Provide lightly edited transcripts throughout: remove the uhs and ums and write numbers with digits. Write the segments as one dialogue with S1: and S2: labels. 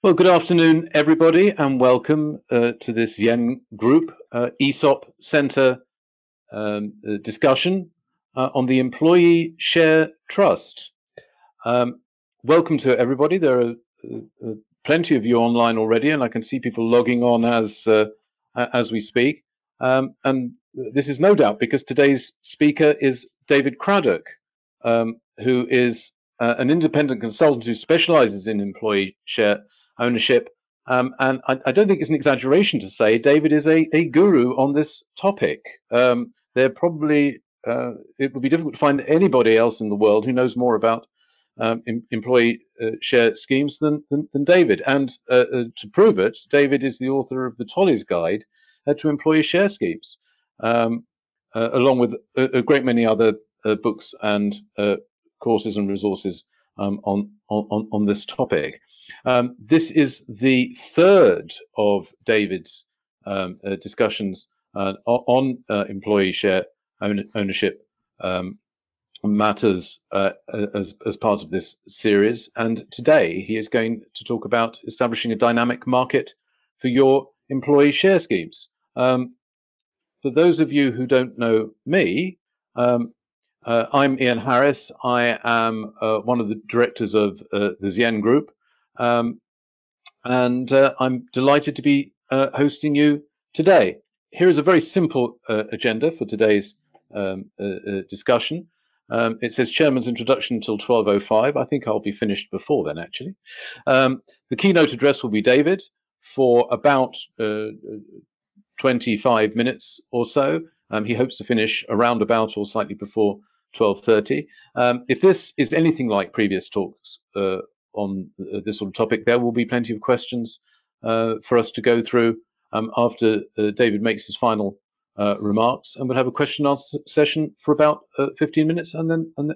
S1: Well, good afternoon, everybody, and welcome to this Yen Group ESOP Centre discussion on the Employee Share Trust. Welcome to everybody. There are plenty of you online already, and I can see people logging on as we speak. And this is no doubt because today's speaker is David Craddock, who is an independent consultant who specialises in employee share ownership. And I don't think it's an exaggeration to say David is a guru on this topic. There probably it would be difficult to find anybody else in the world who knows more about employee share schemes than David. And to prove it, David is the author of the Tolley's Guide to Employee Share Schemes, along with a great many other books and courses and resources on this topic. This is the third of David's discussions on employee share ownership matters as part of this series. And today he is going to talk about establishing a dynamic market for your employee share schemes. For those of you who don't know me, I'm Ian Harris. I am one of the directors of the Zien Group, and I'm delighted to be hosting you today. Here is a very simple agenda for today's discussion. It says Chairman's introduction until 12:05. I think I'll be finished before then, actually. The keynote address will be David for about 25 minutes or so. He hopes to finish around about or slightly before 12:30. If this is anything like previous talks on this sort of topic, there will be plenty of questions for us to go through after David makes his final remarks, and we'll have a question and answer session for about 15 minutes, and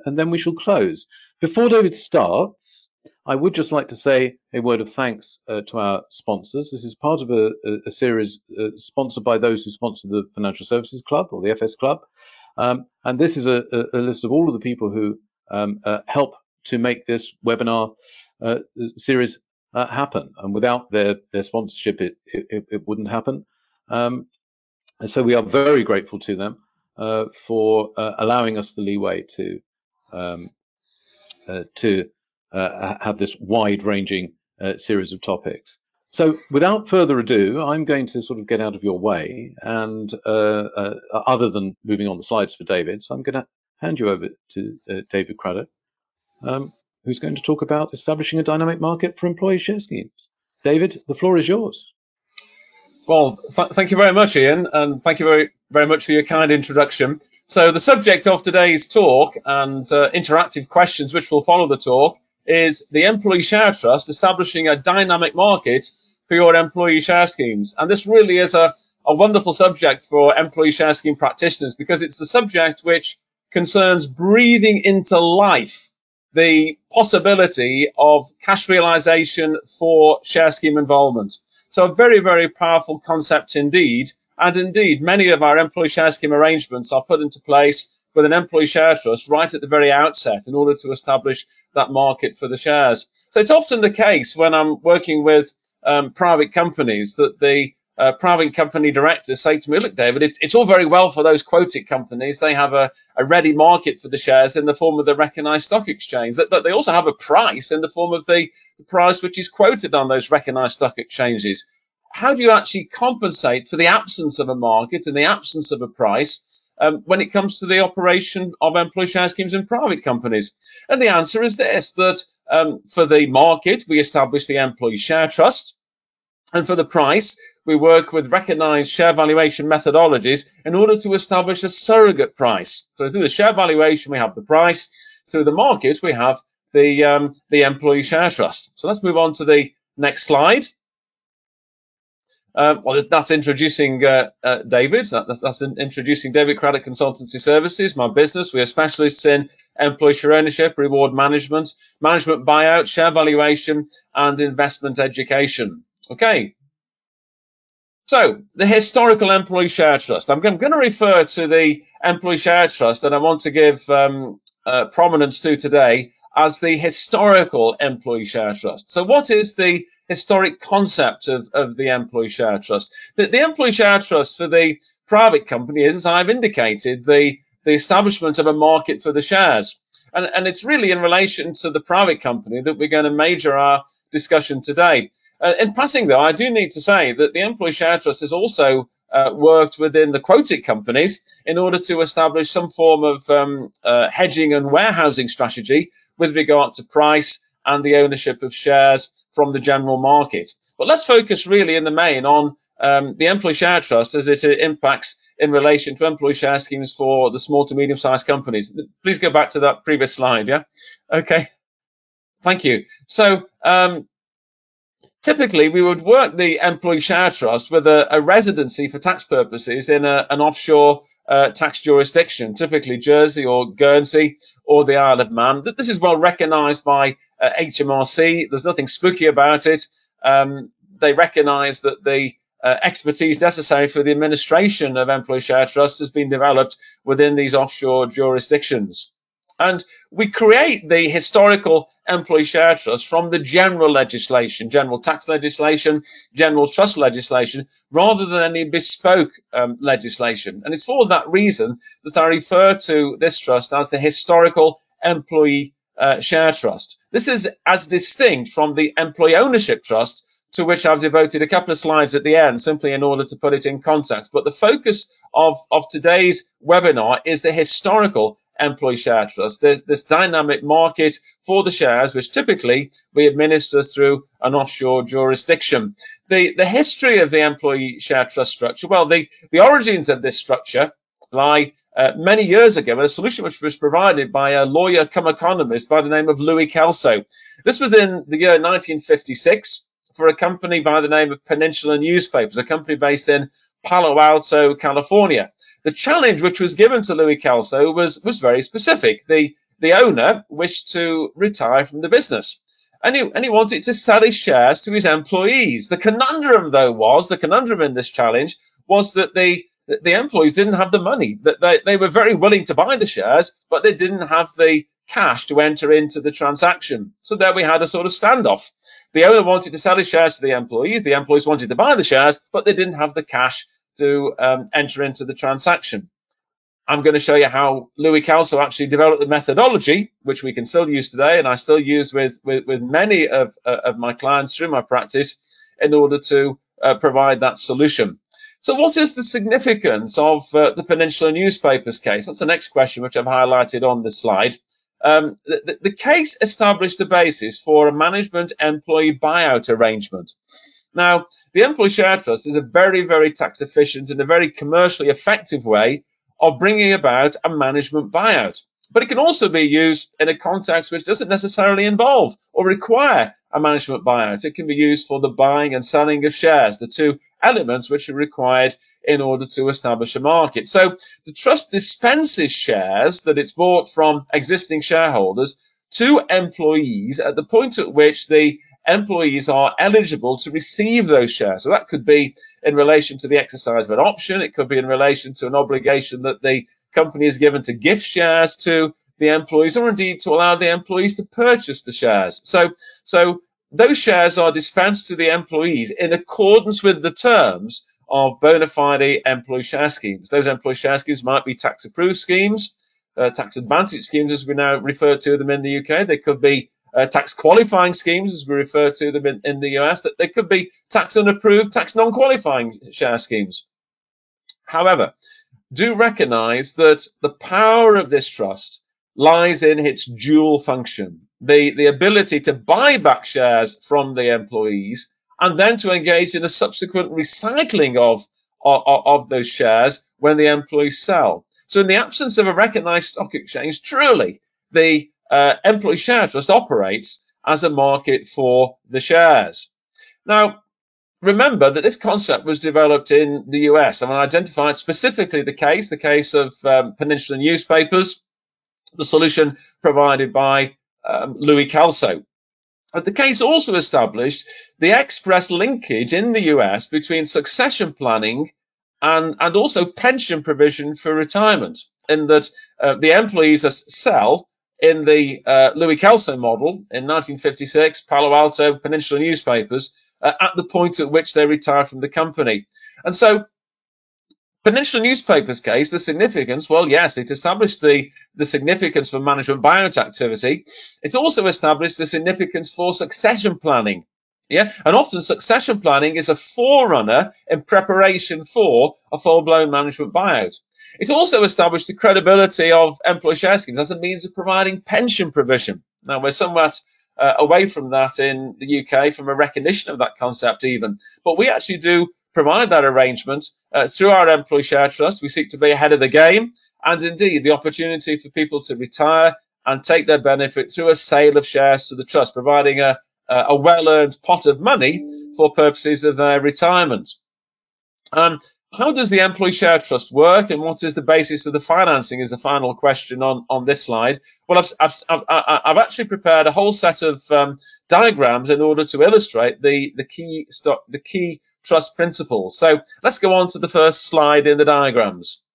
S1: then we shall close. Before David starts, I would just like to say a word of thanks to our sponsors. This is part of a series sponsored by those who sponsor the Financial Services Club, or the FS Club. And this is a list of all of the people who help to make this webinar series happen. And without their sponsorship, it wouldn't happen. And so we are very grateful to them for allowing us the leeway to have this wide-ranging series of topics. So without further ado, I'm going to sort of get out of your way, and other than moving on the slides for David, so I'm going to hand you over to David Craddock, who's going to talk about establishing a dynamic market for employee share schemes. David, the floor is yours.
S2: Well, thank you very much, Ian, and thank you very much for your kind introduction. So the subject of today's talk and interactive questions which will follow the talk is the Employee Share Trust, establishing a dynamic market for your employee share schemes. And this really is a wonderful subject for employee share scheme practitioners, because it's a subject which concerns breathing into life the possibility of cash realization for share scheme involvement. So a very, very powerful concept indeed. And indeed, many of our employee share scheme arrangements are put into place with an employee share trust right at the very outset in order to establish that market for the shares. So it's often the case when I'm working with private companies that the private company directors say to me, look, David, it's all very well for those quoted companies. They have a ready market for the shares in the form of the recognised stock exchange. That they also have a price in the form of the price which is quoted on those recognised stock exchanges. How do you actually compensate for the absence of a market and the absence of a price when it comes to the operation of employee share schemes in private companies? And the answer is this, that for the market, we establish the employee share trust. And for the price, we work with recognized share valuation methodologies in order to establish a surrogate price. So through the share valuation, we have the price. Through the market, we have the employee share trust. So let's move on to the next slide. Well, that's introducing David. That's introducing David Craddock Consultancy Services, my business. We are specialists in employee share ownership, reward management, management buyout, share valuation, and investment education. Okay. So the historical employee share trust. I'm going to refer to the employee share trust that I want to give prominence to today as the historical employee share trust. So what is the historic concept of the employee share trust? The employee share trust for the private company is, as I've indicated, the establishment of a market for the shares. And it's really in relation to the private company that we're going to major our discussion today. In passing, though, I do need to say that the employee share trust has also worked within the quoted companies in order to establish some form of hedging and warehousing strategy with regard to price and the ownership of shares from the general market. But let's focus really in the main on the employee share trust as it impacts in relation to employee share schemes for the small to medium-sized companies. Please go back to that previous slide, yeah? Okay, thank you. So typically, we would work the employee share trust with a residency for tax purposes in an offshore tax jurisdiction, typically Jersey or Guernsey or the Isle of Man. This is well recognised by HMRC. There's nothing spooky about it. They recognise that the expertise necessary for the administration of employee share trusts has been developed within these offshore jurisdictions. And we create the historical employee share trust from the general legislation, general tax legislation, general trust legislation, rather than any bespoke legislation. And it's for that reason that I refer to this trust as the historical employee share trust. This is as distinct from the employee ownership trust, to which I've devoted a couple of slides at the end, simply in order to put it in context. But the focus of today's webinar is the historical employee share trust, this dynamic market for the shares, which typically we administer through an offshore jurisdiction. The history of the employee share trust structure, well, the origins of this structure lie many years ago, a solution which was provided by a lawyer come economist by the name of Louis Kelso. This was in the year 1956 for a company by the name of Peninsula Newspapers, a company based in Palo Alto, California. The challenge which was given to Louis Kelso was very specific. The owner wished to retire from the business, and he wanted to sell his shares to his employees. The conundrum, though, in this challenge was that the employees didn't have the money. That they were very willing to buy the shares, but they didn't have the cash to enter into the transaction. So there we had a sort of standoff. The owner wanted to sell his shares to the employees wanted to buy the shares, but they didn't have the cash to enter into the transaction. I'm going to show you how Louis Kelso actually developed the methodology, which we can still use today, and I still use with many of my clients through my practice in order to provide that solution. So what is the significance of the Peninsula Newspapers case? That's the next question, which I've highlighted on this slide. The case established the basis for a management employee buyout arrangement. Now, the employee share trust is a very, very tax efficient and a very commercially effective way of bringing about a management buyout. But it can also be used in a context which doesn't necessarily involve or require a management buyout. It can be used for the buying and selling of shares, the two elements which are required in order to establish a market. So the trust dispenses shares that it's bought from existing shareholders to employees at the point at which the employees are eligible to receive those shares. So that could be in relation to the exercise of an option. It could be in relation to an obligation that the company is given to gift shares to the employees, or indeed to allow the employees to purchase the shares. So those shares are dispensed to the employees in accordance with the terms of bona fide employee share schemes. Those employee share schemes might be tax-approved schemes, tax advantage schemes as we now refer to them in the UK. They could be tax qualifying schemes as we refer to them in the US. That they could be tax unapproved, tax non-qualifying share schemes. However, do recognize that the power of this trust lies in its dual function, the ability to buy back shares from the employees and then to engage in a subsequent recycling of those shares when the employees sell. So in the absence of a recognized stock exchange, truly the employee share trust operates as a market for the shares. Now, remember that this concept was developed in the US, and I identified specifically the case of Peninsula Newspapers, the solution provided by Louis Kelso. But the case also established the express linkage in the US between succession planning and also pension provision for retirement, in that the employees sell in the Louis Kelso model in 1956, Palo Alto, Peninsula newspapers, at the point at which they retire from the company. And so Peninsula newspapers case, the significance, well, yes, it established the significance for management buyout activity. It's also established the significance for succession planning. Yeah, and often succession planning is a forerunner in preparation for a full-blown management buyout. It's also established the credibility of employee share schemes as a means of providing pension provision. Now, we're somewhat away from that in the UK, from a recognition of that concept even, but we actually do provide that arrangement through our employee share trust. We seek to be ahead of the game, and indeed the opportunity for people to retire and take their benefit through a sale of shares to the trust, providing a well-earned pot of money for purposes of their retirement. How does the employee share trust work, and what is the basis of the financing is the final question on this slide. Well, I've actually prepared a whole set of diagrams in order to illustrate the key trust principles. So let's go on to the first slide in the diagrams.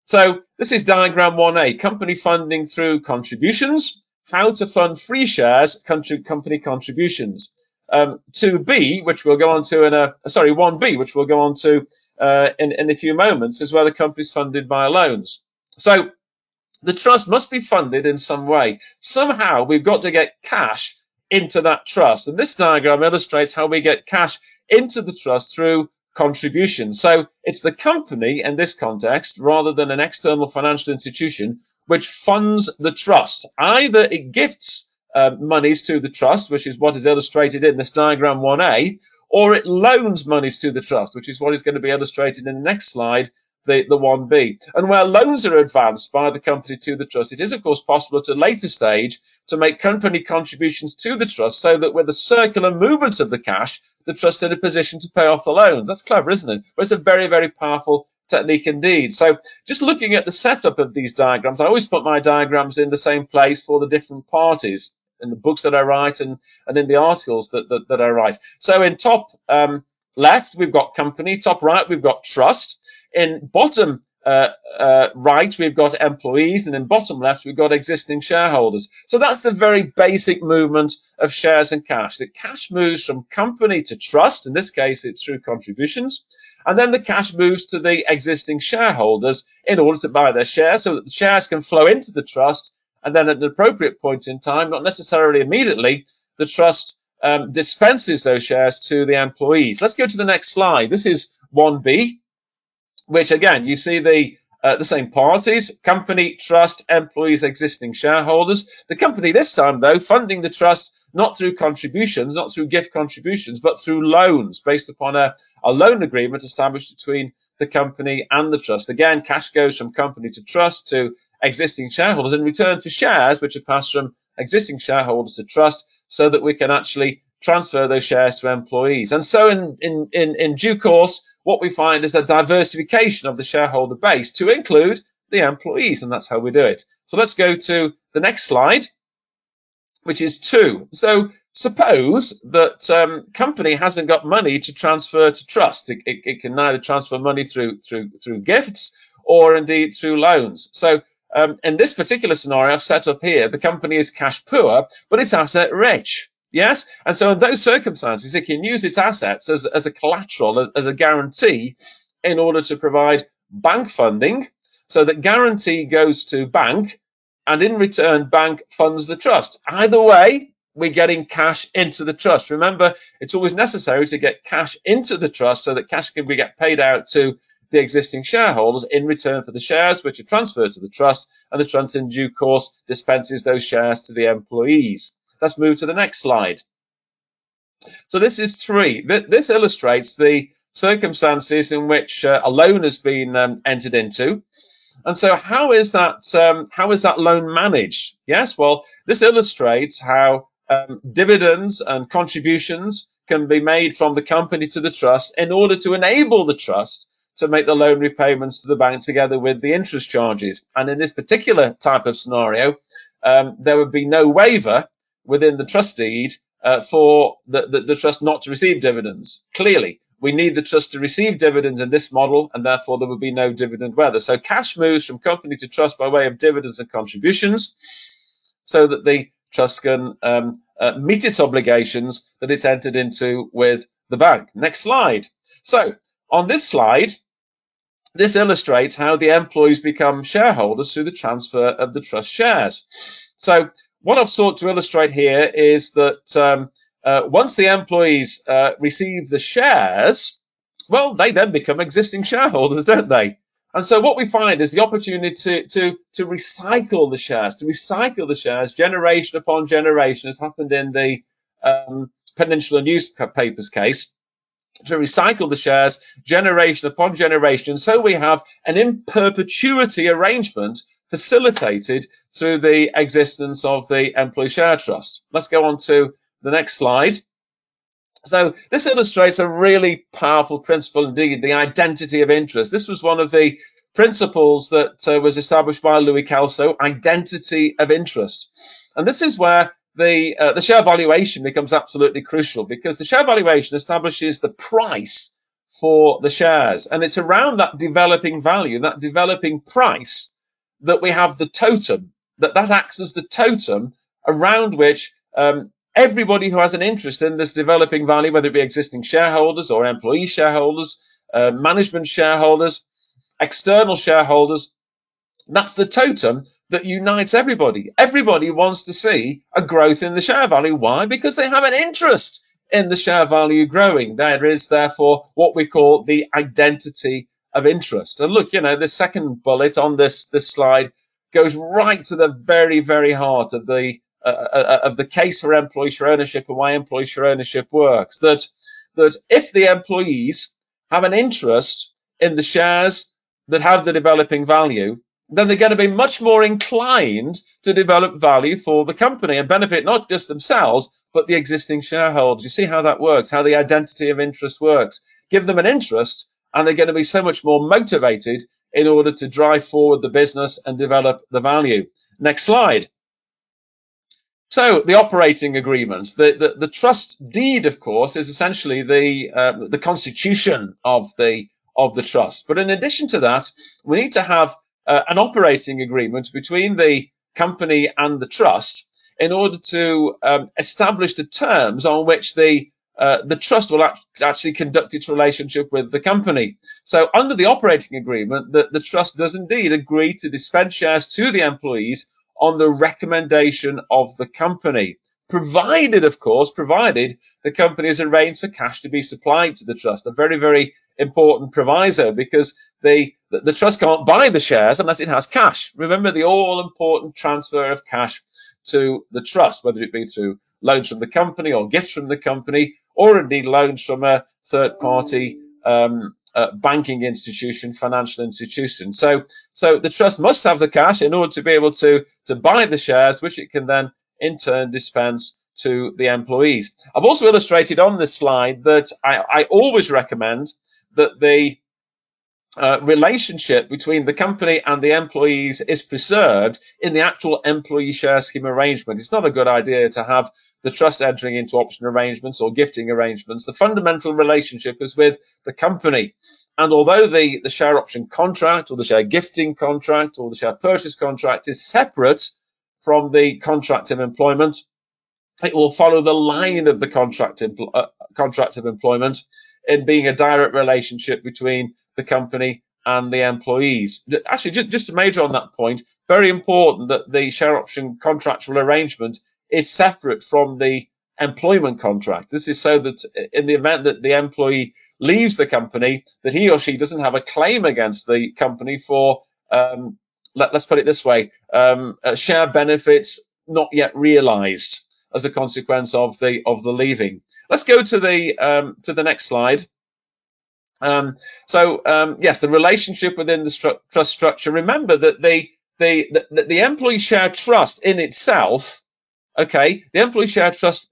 S2: So this is diagram 1A, company funding through contributions, how to fund free shares, company contributions. 2B, which we'll go on to 1B, which we'll go on to in a few moments, is where the company is funded by loans. So the trust must be funded in some way. Somehow we've got to get cash into that trust. And this diagram illustrates how we get cash into the trust through contributions. So it's the company in this context, rather than an external financial institution, which funds the trust. Either it gifts monies to the trust, which is what is illustrated in this diagram 1A, or it loans monies to the trust, which is what is going to be illustrated in the next slide, the 1B. And where loans are advanced by the company to the trust, it is, of course, possible at a later stage to make company contributions to the trust so that with the circular movement of the cash, the trust is in a position to pay off the loans. That's clever, isn't it? But it's a very, very powerful technique indeed. So just looking at the setup of these diagrams, I always put my diagrams in the same place for the different parties in the books that I write and in the articles that I write. So in top left, we've got company. Top right, we've got trust. In bottom right, we've got employees. And in bottom left, we've got existing shareholders. So that's the very basic movement of shares and cash. The cash moves from company to trust. In this case, it's through contributions. And then the cash moves to the existing shareholders in order to buy their shares so that the shares can flow into the trust. And then at an appropriate point in time, not necessarily immediately, the trust dispenses those shares to the employees. Let's go to the next slide. This is 1B, which again, you see the same parties, company, trust, employees, existing shareholders. The company this time, though, funding the trust not through contributions, not through gift contributions, but through loans based upon a loan agreement established between the company and the trust. Again, cash goes from company to trust to existing shareholders in return for shares, which are passed from existing shareholders to trust so that we can actually transfer those shares to employees. And so in due course, what we find is a diversification of the shareholder base to include the employees, and that's how we do it. So let's go to the next slide, which is 2. So suppose that company hasn't got money to transfer to trust. It can neither transfer money through gifts or indeed through loans. So in this particular scenario I've set up here, the company is cash poor, but it's asset rich. Yes, and so in those circumstances, it can use its assets as a collateral, as a guarantee, in order to provide bank funding, so that guarantee goes to bank, and in return, bank funds the trust. Either way, we're getting cash into the trust. Remember, it's always necessary to get cash into the trust so that cash can be get paid out to the existing shareholders in return for the shares which are transferred to the trust, and the trust in due course dispenses those shares to the employees. Let's move to the next slide. So this is 3. This illustrates the circumstances in which a loan has been entered into. And so how is that loan managed? Yes, well, this illustrates how dividends and contributions can be made from the company to the trust in order to enable the trust to make the loan repayments to the bank together with the interest charges. And in this particular type of scenario, there would be no waiver within the trust deed for the trust not to receive dividends. Clearly, we need the trust to receive dividends in this model, and therefore there would be no dividend waiver. So cash moves from company to trust by way of dividends and contributions. so that the trust can meet its obligations that it's entered into with the bank. Next slide. So on this slide, this illustrates how the employees become shareholders through the transfer of the trust shares. So what I've sought to illustrate here is that once the employees receive the shares, well, they then become existing shareholders, don't they? And so what we find is the opportunity to recycle the shares, generation upon generation, as happened in the Peninsula newspapers case, to recycle the shares generation upon generation. So we have an in perpetuity arrangement facilitated through the existence of the employee share trust. Let's go on to the next slide. So this illustrates a really powerful principle indeed, the identity of interest. This was one of the principles that was established by Louis Kelso, identity of interest. And this is where the share valuation becomes absolutely crucial, because the share valuation establishes the price for the shares. And it's around that developing value, that developing price, that we have the totem, that acts as the totem around which everybody who has an interest in this developing value, whether it be existing shareholders or employee shareholders, management shareholders, external shareholders, that's the totem that unites everybody. Everybody wants to see a growth in the share value. Why? Because they have an interest in the share value growing. There is therefore what we call the identity of interest. And look, the second bullet on this slide goes right to the very, very heart of the case for employee share ownership and why employee share ownership works. That if the employees have an interest in the shares that have the developing value, then they're going to be much more inclined to develop value for the company and benefit not just themselves, but the existing shareholders. You see how that works, how the identity of interest works. Give them an interest, and they're going to be so much more motivated in order to drive forward the business and develop the value. Next slide. So the operating agreement, the trust deed, of course, is essentially the constitution of the trust. But in addition to that, we need to have an operating agreement between the company and the trust in order to establish the terms on which the trust will actually conduct its relationship with the company. So under the operating agreement, the trust does indeed agree to dispense shares to the employees on the recommendation of the company, provided the company has arranged for cash to be supplied to the trust. A very, very important proviso, because the trust can't buy the shares unless it has cash. Remember the all-important transfer of cash to the trust, whether it be through loans from the company or gifts from the company, or indeed loans from a third-party banking institution, financial institution. So the trust must have the cash in order to be able to buy the shares, which it can then in turn dispense to the employees. I've also illustrated on this slide that I always recommend that the relationship between the company and the employees is preserved in the actual employee share scheme arrangement. It's not a good idea to have the trust entering into option arrangements or gifting arrangements. The fundamental relationship is with the company. And although the share option contract or the share gifting contract or the share purchase contract is separate from the contract of employment, it will follow the line of the contract of employment in being a direct relationship between the company and the employees. Actually, just to major on that point, very important that the share option contractual arrangement is separate from the employment contract. This is so that in the event that the employee leaves the company, that he or she doesn't have a claim against the company for, let's put it this way, share benefits not yet realized as a consequence of the leaving. Let's go to the next slide. Yes, the relationship within the trust structure. Remember that the employee share trust in itself, okay, the employee share trust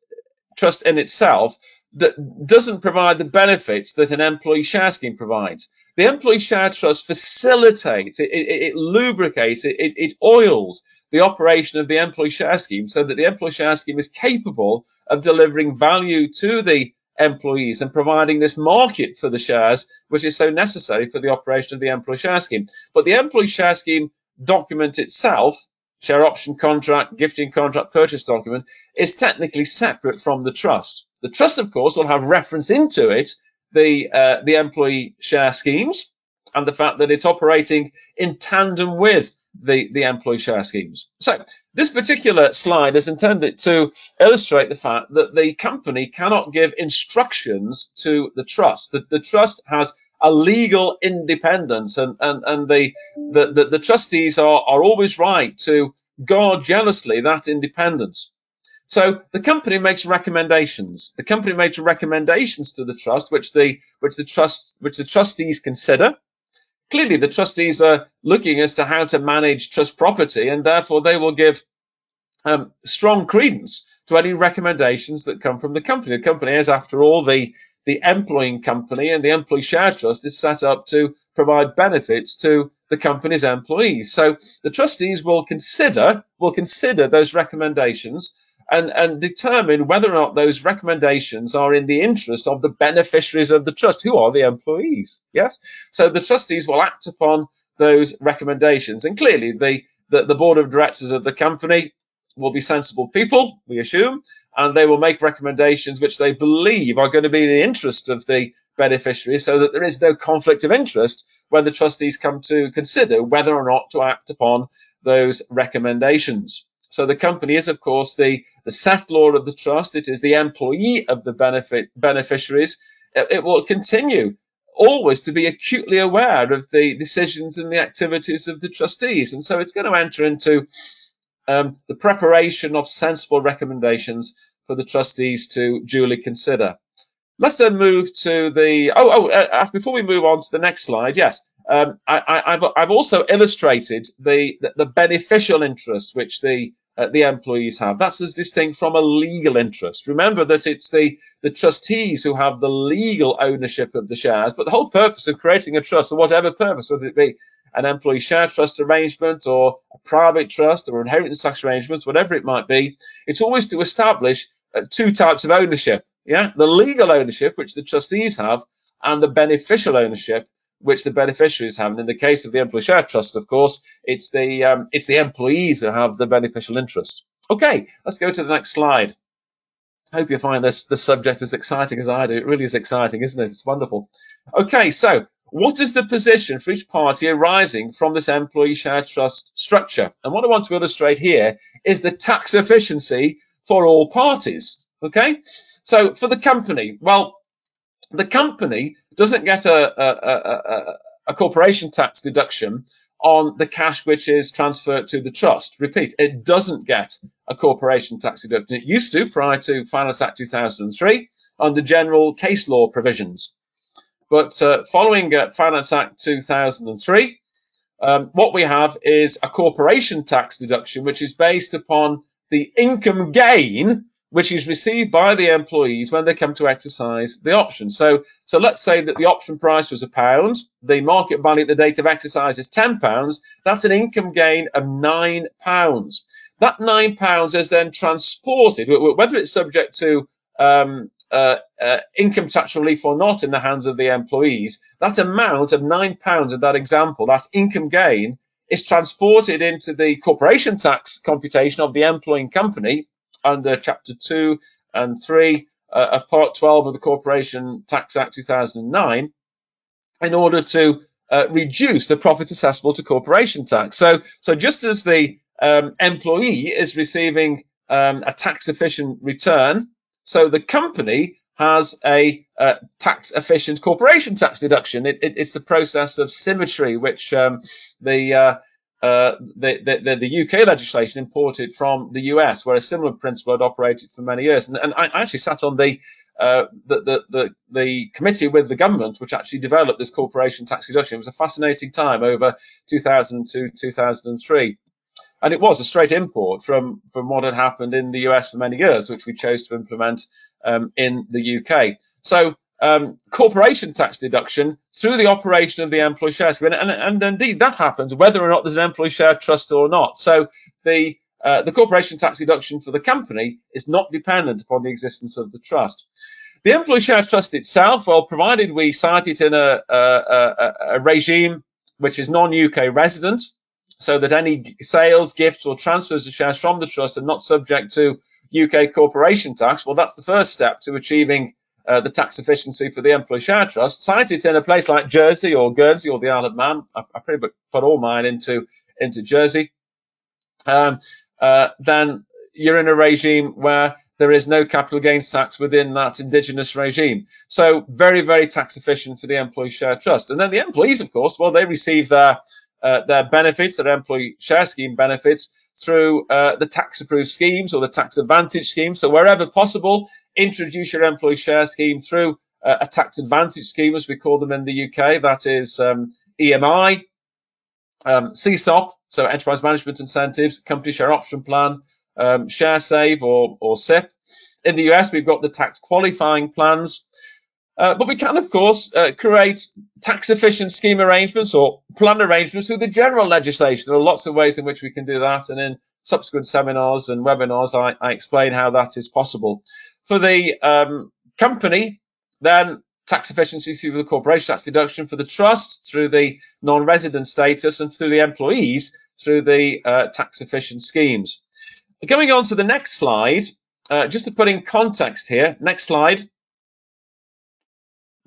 S2: in itself that doesn't provide the benefits that an employee share scheme provides. The employee share trust facilitates, it lubricates, it oils the operation of the employee share scheme so that the employee share scheme is capable of delivering value to the employees and providing this market for the shares, which is so necessary for the operation of the employee share scheme. But the employee share scheme document itself share option contract, gifting contract, purchase document, is technically separate from the trust. The trust, of course, will have reference into it the employee share schemes and the fact that it's operating in tandem with the employee share schemes. So this particular slide is intended to illustrate the fact that the company cannot give instructions to the trust. The trust has a legal independence, and the trustees are always right to guard jealously that independence. So the company makes recommendations. The company makes recommendations to the trust, which the trustees consider. Clearly, the trustees are looking as to how to manage trust property, and therefore they will give strong credence to any recommendations that come from the company. The company is, after all, the employing company, and the employee share trust is set up to provide benefits to the company's employees. So the trustees will consider those recommendations and determine whether or not those recommendations are in the interest of the beneficiaries of the trust, who are the employees. Yes, so the trustees will act upon those recommendations, and clearly the board of directors of the company will be sensible people, we assume, and they will make recommendations which they believe are going to be in the interest of the beneficiaries, so that there is no conflict of interest when the trustees come to consider whether or not to act upon those recommendations. So the company is, of course, the settlor of the trust. It is the employee of the beneficiaries. It will continue always to be acutely aware of the decisions and the activities of the trustees. And so it's going to enter into the preparation of sensible recommendations for the trustees to duly consider. Let's then move to the before we move on to the next slide. Yes, I've also illustrated the beneficial interest which the employees have. That's as distinct from a legal interest. Remember that it's the trustees who have the legal ownership of the shares, but the whole purpose of creating a trust, for whatever purpose, whether it be an employee share trust arrangement or a private trust or inheritance tax arrangements, whatever it might be, it's always to establish two types of ownership. Yeah, the legal ownership, which the trustees have, and the beneficial ownership, which the beneficiaries have. And in the case of the employee share trust, of course, it's the employees who have the beneficial interest. Okay, let's go to the next slide. I hope you find this subject as exciting as I do. It really is exciting, isn't it? It's wonderful. Okay, so what is the position for each party arising from this employee share trust structure? And what I want to illustrate here is the tax efficiency for all parties. Okay, so for the company, well, the company doesn't get a corporation tax deduction on the cash which is transferred to the trust. Repeat, it doesn't get a corporation tax deduction. It used to prior to Finance Act 2003 under general case law provisions. But following Finance Act 2003, what we have is a corporation tax deduction which is based upon the income gain which is received by the employees when they come to exercise the option. So let's say that the option price was £1, the market value at the date of exercise is £10. That's an income gain of £9. That £9 is then transported, whether it's subject to income tax relief or not in the hands of the employees. That amount of £9 in that example, that income gain, is transported into the corporation tax computation of the employing company under Chapter 2 and 3 of Part 12 of the Corporation Tax Act 2009 in order to reduce the profit assessable to corporation tax. So just as the employee is receiving a tax-efficient return, so the company has a tax-efficient corporation tax deduction. It's the process of symmetry which the UK legislation imported from the US, where a similar principle had operated for many years. And I actually sat on the committee with the government which actually developed this corporation tax deduction. It was a fascinating time over 2002, 2003. And it was a straight import from what had happened in the US for many years, which we chose to implement in the UK. So corporation tax deduction through the operation of the employee share scheme, and indeed that happens whether or not there's an employee share trust or not. So the corporation tax deduction for the company is not dependent upon the existence of the trust. The employee share trust itself, well, provided we cite it in a regime which is non-UK resident, so that any sales, gifts, or transfers of shares from the trust are not subject to UK corporation tax. Well, that's the first step to achieving the tax efficiency for the employee share trust. Site it in a place like Jersey or Guernsey or the Isle of Man. I pretty much put all mine into Jersey. Then you're in a regime where there is no capital gains tax within that indigenous regime. So very, very tax efficient for the employee share trust. And then the employees, of course, well, they receive their benefits, their employee share scheme benefits, through the tax approved schemes or the tax advantage scheme. So wherever possible, introduce your employee share scheme through a tax advantage scheme, as we call them in the UK. That is EMI, CSOP, so enterprise management incentives, company share option plan, share save or SIP. In the US, we've got the tax qualifying plans. But we can, of course, create tax efficient scheme arrangements or plan arrangements through the general legislation. There are lots of ways in which we can do that. And in subsequent seminars and webinars, I explain how that is possible. For the company, then tax efficiency through the corporation tax deduction, for the trust through the non-resident status, and through the employees through the tax efficient schemes. Going on to the next slide, just to put in context here, next slide.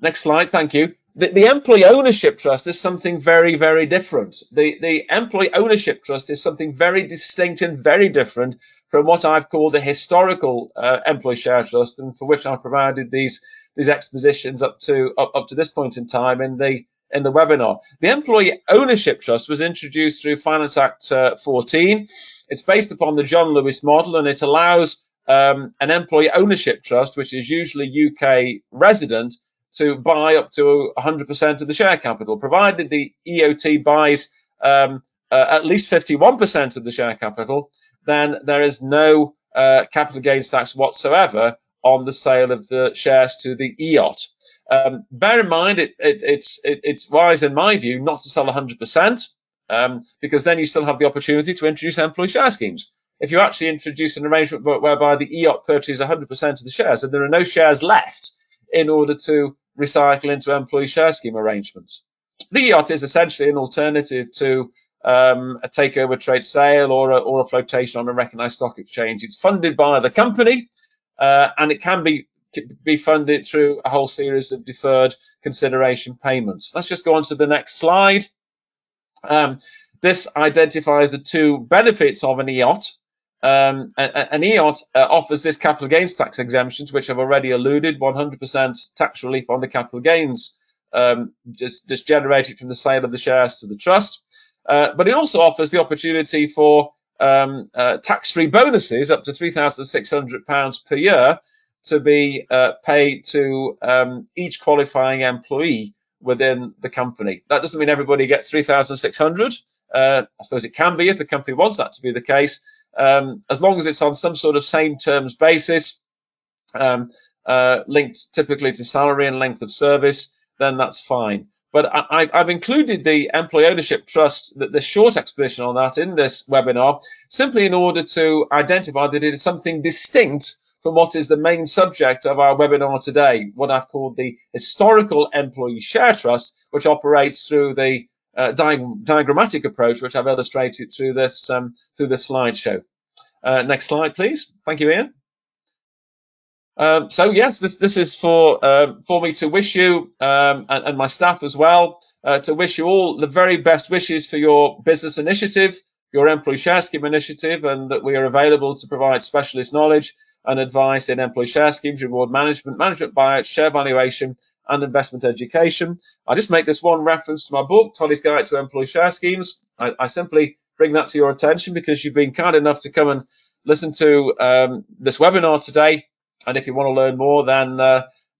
S2: Next slide, thank you. The employee ownership trust is something very, very different. The employee ownership trust is something very distinct and very different from what I've called the historical employee share trust, and for which I've provided these expositions up to this point in time in the webinar. The employee ownership trust was introduced through Finance Act 14. It's based upon the John Lewis model, and it allows an employee ownership trust, which is usually UK resident, to buy up to 100% of the share capital, provided the EOT buys at least 51% of the share capital. Then there is no capital gains tax whatsoever on the sale of the shares to the EOT. Bear in mind, it's wise, in my view, not to sell 100%, because then you still have the opportunity to introduce employee share schemes. If you actually introduce an arrangement whereby the EOT purchases 100% of the shares, and there are no shares left in order to recycle into employee share scheme arrangements. The EOT is essentially an alternative to a takeover trade sale or a flotation on a recognised stock exchange. It's funded by the company, and it can be funded through a whole series of deferred consideration payments. Let's just go on to the next slide. This identifies the two benefits of an EOT. An EOT offers this capital gains tax exemption, to which I've already alluded, 100% tax relief on the capital gains just generated from the sale of the shares to the trust. But it also offers the opportunity for tax-free bonuses up to £3,600 per year to be paid to each qualifying employee within the company. That doesn't mean everybody gets 3,600. I suppose it can be if the company wants that to be the case. As long as it's on some sort of same terms basis, linked typically to salary and length of service, then that's fine. But I've included the employee ownership trust, the short exposition on that in this webinar, simply in order to identify that it is something distinct from what is the main subject of our webinar today, what I've called the historical employee share trust, which operates through the diagrammatic approach, which I've illustrated through this slideshow. Next slide, please. Thank you, Ian. So yes, this is for me to wish you and my staff as well, to wish you all the very best wishes for your business initiative, your employee share scheme initiative, and that we are available to provide specialist knowledge and advice in employee share schemes, reward management, management buyout, share valuation, and investment education. I just make this one reference to my book, Tolley's Guide to Employee Share Schemes. I simply bring that to your attention because you've been kind enough to come and listen to this webinar today. And if you want to learn more, then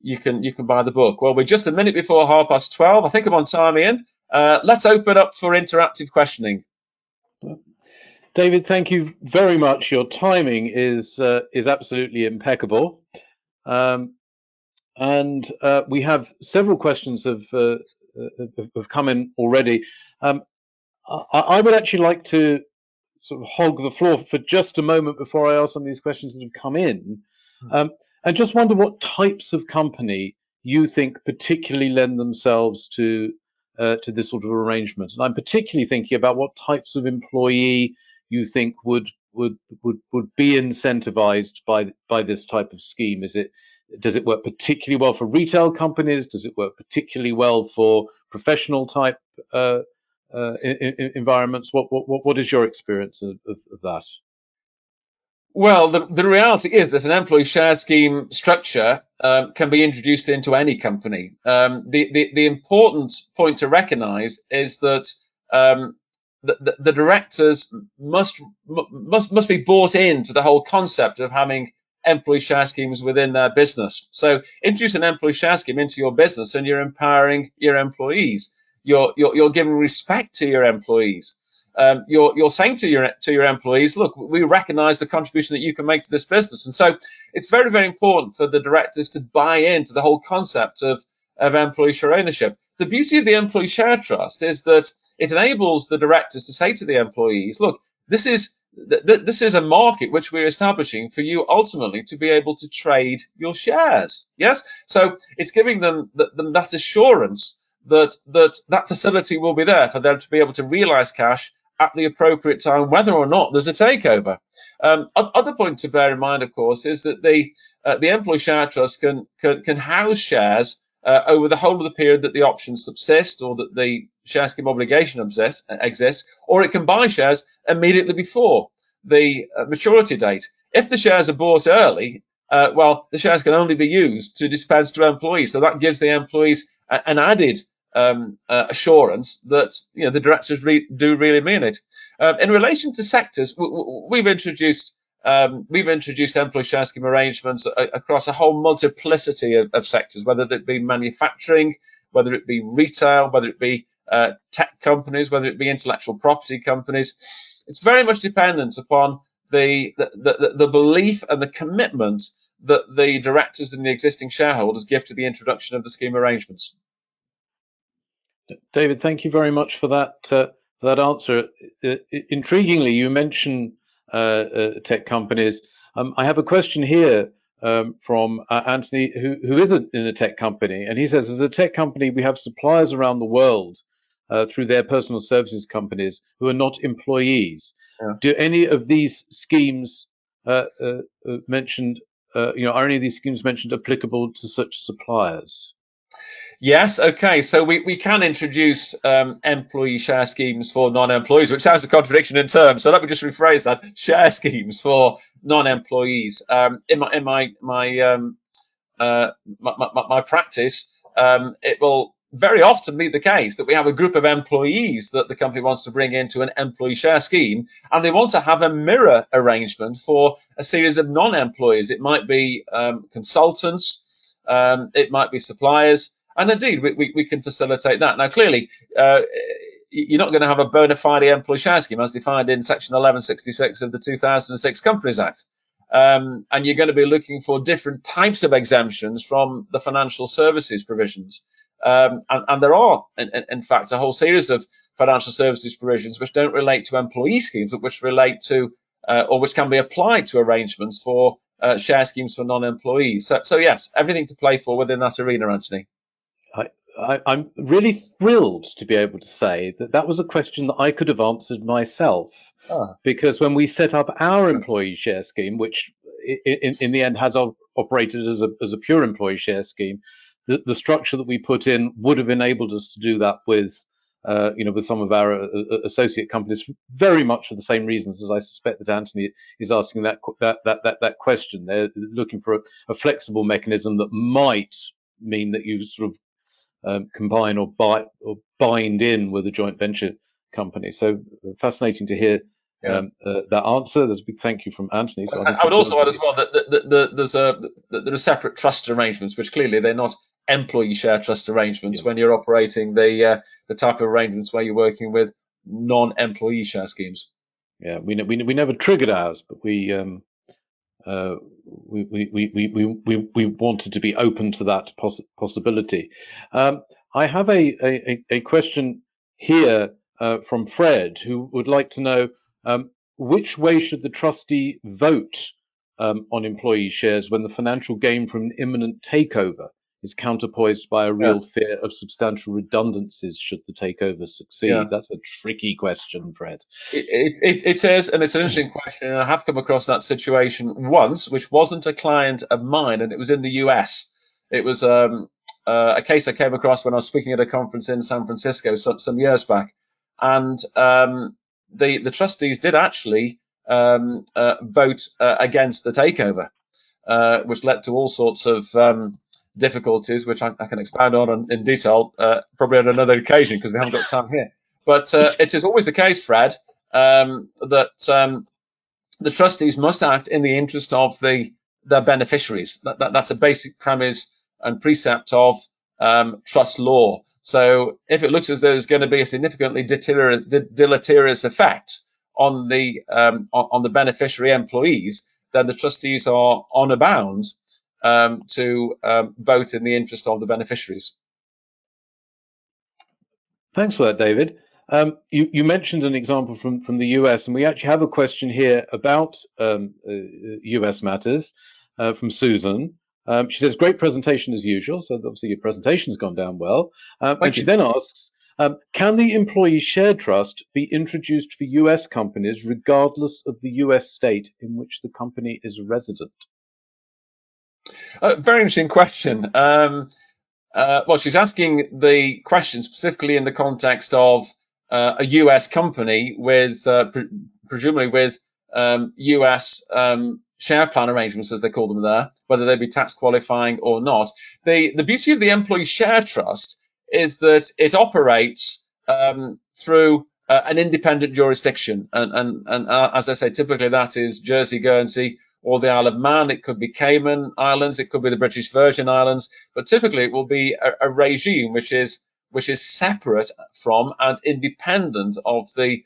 S2: you can buy the book. Well, we're just a minute before 12:30. I think I'm on time, Ian. Let's open up for interactive questioning.
S1: David, thank you very much. Your timing is absolutely impeccable. And we have several questions have come in already. I would actually like to sort of hog the floor for just a moment before I ask some of these questions that have come in, and just wonder what types of company you think particularly lend themselves to to this sort of arrangement. And I'm particularly thinking about what types of employee you think would be incentivized by this type of scheme. Does it work particularly well for retail companies? Does it work particularly well for professional type environments? What is your experience of that?
S2: Well, the reality is that an employee share scheme structure can be introduced into any company. The important point to recognise is that the directors must be bought into the whole concept of having employee share schemes within their business. So introduce an employee share scheme into your business, and you're empowering your employees. You're giving respect to your employees. You're saying to your employees, look, we recognise the contribution that you can make to this business, and so it's very, very important for the directors to buy into the whole concept of employee share ownership. The beauty of the employee share trust is that it enables the directors to say to the employees, look, this is a market which we're establishing for you ultimately to be able to trade your shares. Yes, so it's giving them that assurance that facility will be there for them to be able to realise cash at the appropriate time, whether or not there's a takeover. Other point to bear in mind, of course, is that the employee share trust can house shares over the whole of the period that the options subsist, or that the share scheme obligation exists, or it can buy shares immediately before the maturity date. If the shares are bought early, well, the shares can only be used to dispense to employees, so that gives the employees an added assurance that the directors do really mean it. In relation to sectors, we've introduced employee share scheme arrangements across a whole multiplicity of sectors, whether it be manufacturing, whether it be retail, whether it be tech companies, whether it be intellectual property companies. It's very much dependent upon the belief and the commitment that the directors and the existing shareholders give to the introduction of the scheme arrangements.
S1: David, thank you very much for that answer. Intriguingly, you mentioned tech companies. I have a question here from Anthony, who is in a tech company, and he says, as a tech company, we have suppliers around the world through their personal services companies who are not employees. Yeah. Do any of these schemes mentioned? Are any of these schemes mentioned applicable to such suppliers?
S2: Yes, okay, so we can introduce employee share schemes for non-employees, which sounds a contradiction in terms. So let me just rephrase that: share schemes for non-employees. In my practice, it will very often be the case that we have a group of employees that the company wants to bring into an employee share scheme, and they want to have a mirror arrangement for a series of non-employees. It might be consultants, it might be suppliers. And indeed, we can facilitate that. Now, clearly, you're not going to have a bona fide employee share scheme as defined in Section 1166 of the 2006 Companies Act. And you're going to be looking for different types of exemptions from the financial services provisions. And there are, in fact, a whole series of financial services provisions which don't relate to employee schemes, but which relate to, or which can be applied to arrangements for share schemes for non-employees. So yes, everything to play for within that arena, Anthony.
S1: I'm really thrilled to be able to say that was a question that I could have answered myself. Because when we set up our employee share scheme, which in the end has operated as a pure employee share scheme, the structure that we put in would have enabled us to do that with some of our associate companies, very much for the same reasons as I suspect that Anthony is asking that question. They're looking for a flexible mechanism that might mean that you sort of combine or bind in with a joint venture company. So fascinating to hear that answer. There's a big thank you from Anthony. So
S2: I would also add as well that there are separate trust arrangements, which clearly they're not employee share trust arrangements when you're operating the type of arrangements where you're working with non-employee share schemes.
S1: Yeah, we never triggered ours, but we wanted to be open to that possibility. I have a question here from Fred, who would like to know which way should the trustee vote on employee shares when the financial gain from an imminent takeover is counterpoised by a real fear of substantial redundancies should the takeover succeed? That's a tricky question, Fred.
S2: It is, and it's an interesting question. And I have come across that situation once, which wasn't a client of mine, and it was in the US. It was a case I came across when I was speaking at a conference in San Francisco some years back, and the trustees did actually vote against the takeover, which led to all sorts of difficulties, which I can expand on in detail probably on another occasion because we haven't got time here. But it is always the case, Fred, that the trustees must act in the interest of their beneficiaries. That's a basic premise and precept of trust law. So if it looks as though there's going to be a significantly deleterious effect on the beneficiary employees, then the trustees are honor bound to vote in the interest of the beneficiaries.
S1: Thanks for that, David. You mentioned an example from the US, and we actually have a question here about US matters from Susan. She says, great presentation as usual. So obviously your presentation's gone down well. And she then asks, can the employee share trust be introduced for US companies regardless of the US state in which the company is resident?
S2: Very interesting question. Well, she's asking the question specifically in the context of a US company with presumably with US share plan arrangements, as they call them there, whether they be tax qualifying or not. The beauty of the employee share trust is that it operates through an independent jurisdiction, and as I say, typically that is Jersey, Guernsey, or the Isle of Man. It could be Cayman Islands, it could be the British Virgin Islands, but typically it will be a regime which is separate from and independent of the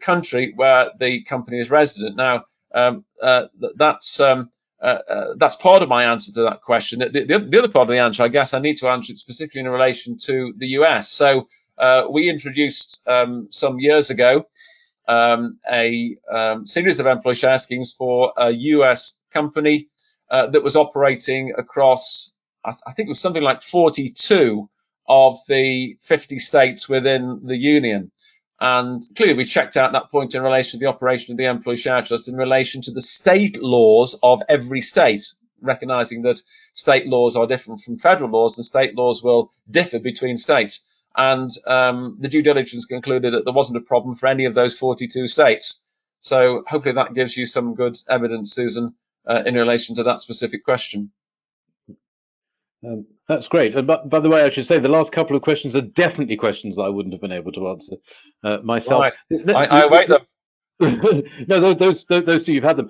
S2: country where the company is resident. Now, that's part of my answer to that question. The other part of the answer, I guess, I need to answer it specifically in relation to the US. So we introduced some years ago a series of employee share schemes for a US company that was operating across, I think it was something like 42 of the 50 states within the union. And clearly we checked out that point in relation to the operation of the employee share trust in relation to the state laws of every state, recognizing that state laws are different from federal laws and state laws will differ between states. And the due diligence concluded that there wasn't a problem for any of those 42 states. So hopefully that gives you some good evidence, Susan, in relation to that specific question.
S1: That's great. And by the way, I should say the last couple of questions are definitely questions I wouldn't have been able to answer myself.
S2: Right. I await them.
S1: No, those two, you've had them.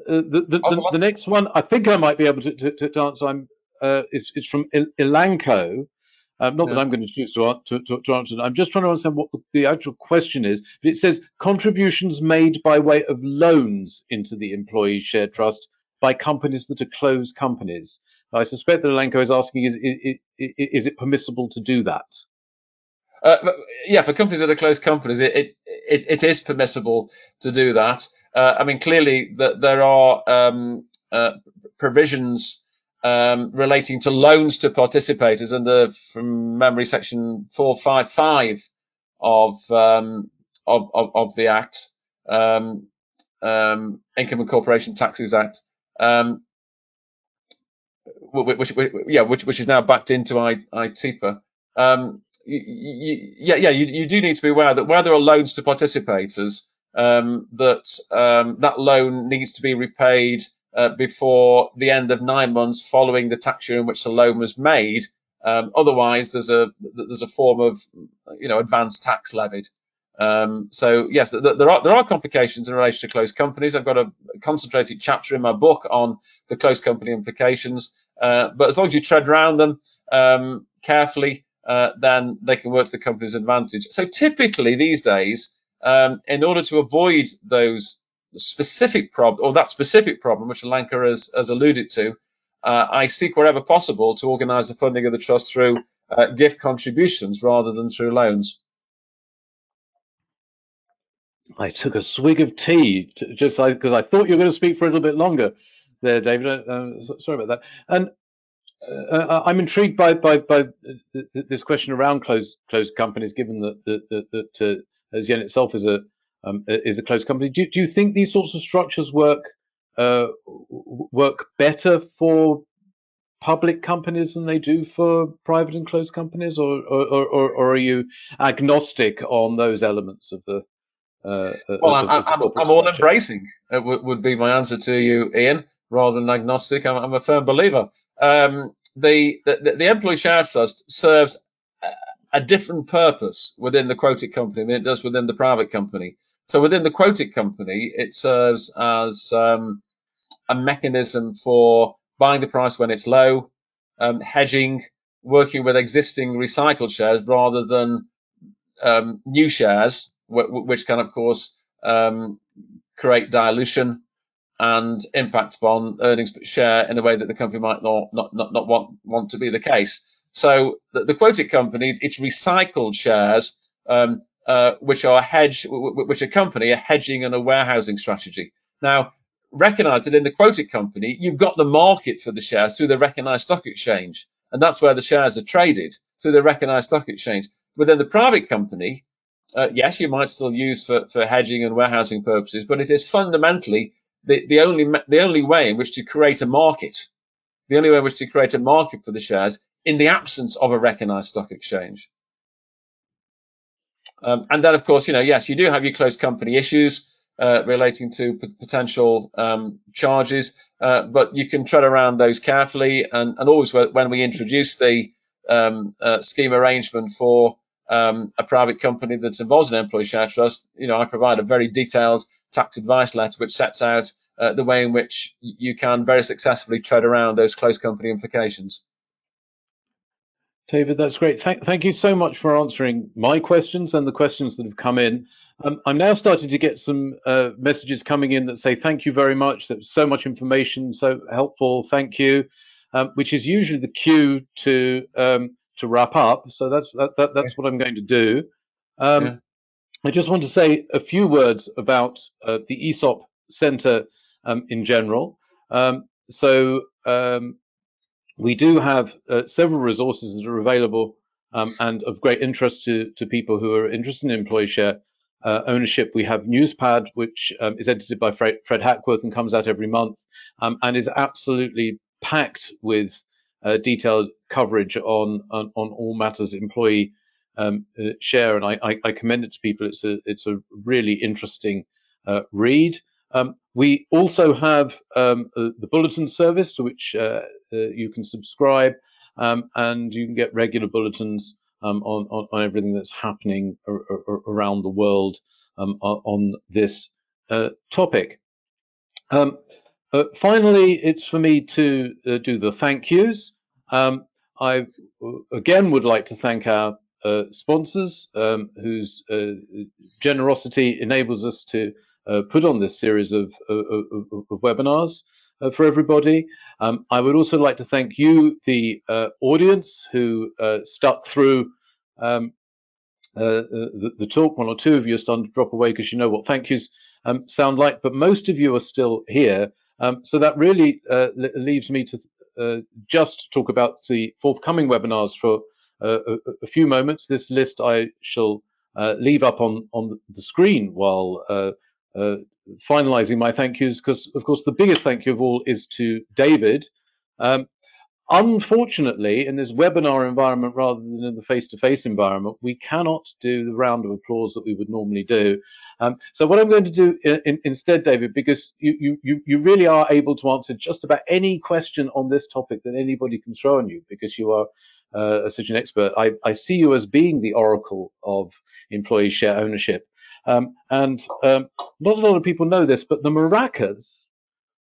S1: The next one, I think I might be able to answer. Is from Ilanco. Not that I'm going to choose to answer it. I'm just trying to understand what the actual question is. But it says contributions made by way of loans into the employee share trust by companies that are closed companies. I suspect that Ilanco is asking, is it permissible to do that?
S2: Yeah, for companies that are closed companies, it is permissible to do that. I mean, clearly there are provisions relating to loans to participators under, from memory, section 455 of the Act, Income and Corporation Taxes Act, which is now backed into ITIPA. You do need to be aware that where there are loans to participators, that loan needs to be repaid before the end of 9 months following the tax year in which the loan was made. Otherwise, there's a form of advanced tax levied. So yes, there are complications in relation to closed companies. I've got a concentrated chapter in my book on the closed company implications. But as long as you tread around them carefully, then they can work to the company's advantage. So typically these days, in order to avoid those specific problem, or that specific problem which Ilanco has alluded to, I seek wherever possible to organise the funding of the trust through gift contributions rather than through loans.
S1: I took a swig of tea because I thought you were going to speak for a little bit longer there, David. Sorry about that. And I'm intrigued by this question around closed companies, given that Yen itself is a closed company. Do you think these sorts of structures work better for public companies than they do for private and closed companies, or are you agnostic on those elements of the
S2: Well,
S1: of the corporate
S2: I'm all
S1: structure?
S2: embracing. Would be my answer to you, Ian, rather than agnostic. I'm a firm believer. The employee share trust serves a different purpose within the quoted company than it does within the private company. So within the quoted company, it serves as a mechanism for buying the price when it's low, hedging, working with existing recycled shares rather than new shares, which can, of course, create dilution and impact upon earnings per share in a way that the company might not want to be the case. So the quoted company, it's recycled shares, which accompany a hedging and a warehousing strategy. Now, recognize that in the quoted company, you've got the market for the shares through the recognised stock exchange, and that's where the shares are traded, through the recognised stock exchange. Within the private company, yes, you might still use for hedging and warehousing purposes, but it is fundamentally the only way in which to create a market, the only way in which to create a market for the shares in the absence of a recognised stock exchange. And then, of course, yes, you do have your closed company issues relating to potential charges, but you can tread around those carefully. And always when we introduce the scheme arrangement for a private company that involves an employee share trust, I provide a very detailed tax advice letter which sets out the way in which you can very successfully tread around those closed company implications.
S1: David, that's great. Thank you so much for answering my questions and the questions that have come in. I'm now starting to get some messages coming in that say thank you very much. That was so much information, so helpful. Thank you, which is usually the cue to wrap up. So that's what I'm going to do. I just want to say a few words about the ESOP Centre in general. We do have several resources that are available and of great interest to people who are interested in employee share ownership. We have Newspad, which is edited by Fred Hackworth and comes out every month, and is absolutely packed with detailed coverage on all matters employee share, and I commend it to people. It's a really interesting read. We also have the bulletin service, to which you can subscribe, and you can get regular bulletins on everything that's happening around the world on this topic. Finally, it's for me to do the thank yous. I again would like to thank our sponsors, whose generosity enables us to put on this series of webinars for everybody. I would also like to thank you, the audience, who stuck through the talk. One or two of you are starting to drop away because you know what thank yous sound like, but most of you are still here. So that really leaves me to just talk about the forthcoming webinars for a few moments. This list I shall leave up on the screen while finalizing my thank yous, because of course the biggest thank you of all is to David. Unfortunately, in this webinar environment rather than in the face-to-face environment, we cannot do the round of applause that we would normally do. So what I'm going to do instead, David, because you really are able to answer just about any question on this topic that anybody can throw on you, because you are such an expert. I see you as being the oracle of employee share ownership. Not a lot of people know this, but the maracas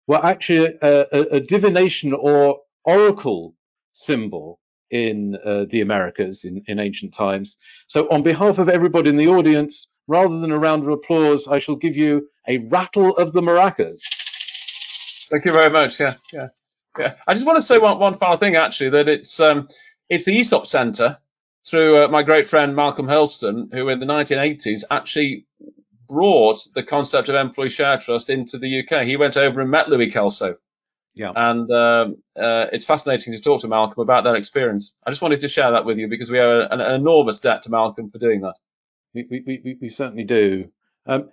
S1: were actually a divination or oracle symbol in the Americas in ancient times. So on behalf of everybody in the audience, rather than a round of applause, I shall give you a rattle of the maracas.
S2: Thank you very much. Yeah. I just want to say one final thing, actually, that it's the ESOP Centre through my great friend Malcolm Hurlston, who in the 1980s actually brought the concept of employee share trust into the UK. He went over and met Louis Kelso
S1: Yeah.
S2: And it's fascinating to talk to Malcolm about that experience. I just wanted to share that with you because we owe an enormous debt to Malcolm for doing that.
S1: We certainly do.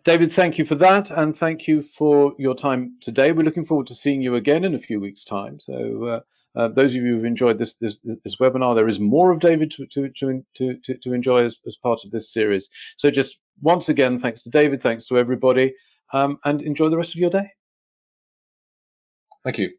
S1: David, thank you for that, and thank you for your time today. We're looking forward to seeing you again in a few weeks' time. So those of you who've enjoyed this webinar, there is more of David to enjoy as part of this series. So just once again, thanks to David, thanks to everybody, and enjoy the rest of your day.
S2: Thank you.